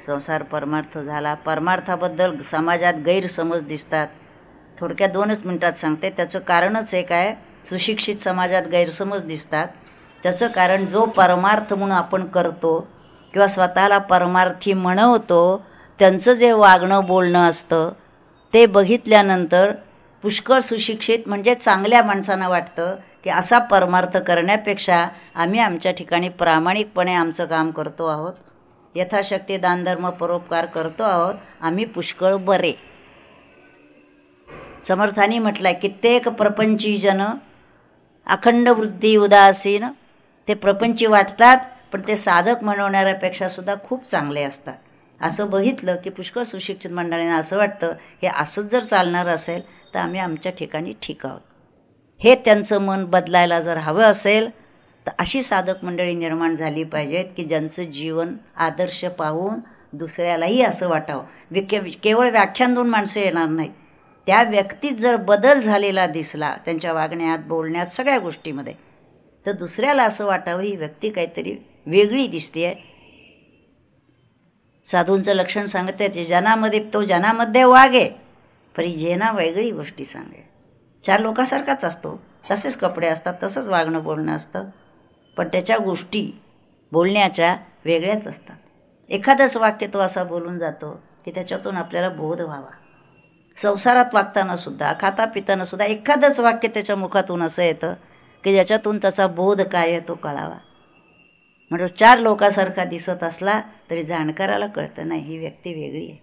संसार परमार्थ झाला. परमार्थाबद्दल समाजात गैरसमज दिसतात. थोडक्यात 2च मिनिटात सांगते. त्याचं कारणच एक आहे. सुशिक्षित समाजात गैरसमज दिसतात. त्याचं कारण जो परमार्थ म्हणून आपण करतो किंवा स्वतःला परमार्थी म्हणवतो त्यांचं जे वागणं बोलणं असतं ते बघितल्यानंतर पुष्कळ सुशिक्षित म्हणजे चांगल्या माणसांना वाटतं की असा परमार्थ करण्यापेक्षा आम्ही आमच्या ठिकाणी प्रामाणिकपणे आमचं काम करतो आहोत, यथाशक्ती दानधर्म परोपकार करतो आहोत, आम्ही पुष्कळ बरे. समर्थांनी म्हटलंय कित्येक प्रपंची जन अखंड वृद्धी उदासीन. ते प्रपंची वाटतात पण ते साधक म्हणवणाऱ्यापेक्षा सुद्धा खूप चांगले असतात. असं बघितलं की पुष्कळ सुशिक्षित मंडळींना असं वाटतं हे असंच जर चालणार असेल तर आम्ही आमच्या ठिकाणी ठीक आहोत. हे त्यांचं मन बदलायला जर हवं असेल तर अशी साधक मंडळी निर्माण झाली पाहिजेत की ज्यांचं जीवन आदर्श पाहून दुसऱ्यालाही असं वाटावं. केवळ व्याख्यान देऊन माणसं येणार नाहीत. त्या व्यक्तीत जर बदल झालेला दिसला त्यांच्या वागण्यात बोलण्यात सगळ्या गोष्टीमध्ये तर दुसऱ्याला असं वाटावं ही व्यक्ती काहीतरी वेगळी दिसते. साधूंचं लक्षण सांगते ते जनामध्ये तो जनामध्ये वागे परी जेना वेगळी गोष्टी सांगे. 4 लोकांसारखाच असतो, तसेच कपडे असतात, तसंच वागणं बोलणं असतं, पण त्याच्या गोष्टी बोलण्याच्या वेगळ्याच असतात. एखादंच वाक्य तो असा बोलून जातो की त्याच्यातून आपल्याला बोध व्हावा. संसारात वागताना सुद्धा खाता पिताना सुद्धा एखादंच वाक्य त्याच्या मुखातून असं येतं की ज्याच्यातून त्याचा बोध काय आहे तो कळावा. म्हणजे 4 लोकांसारखा दिसत असला तरी जाणकाराला कळतं नाही ही व्यक्ती वेगळी आहे.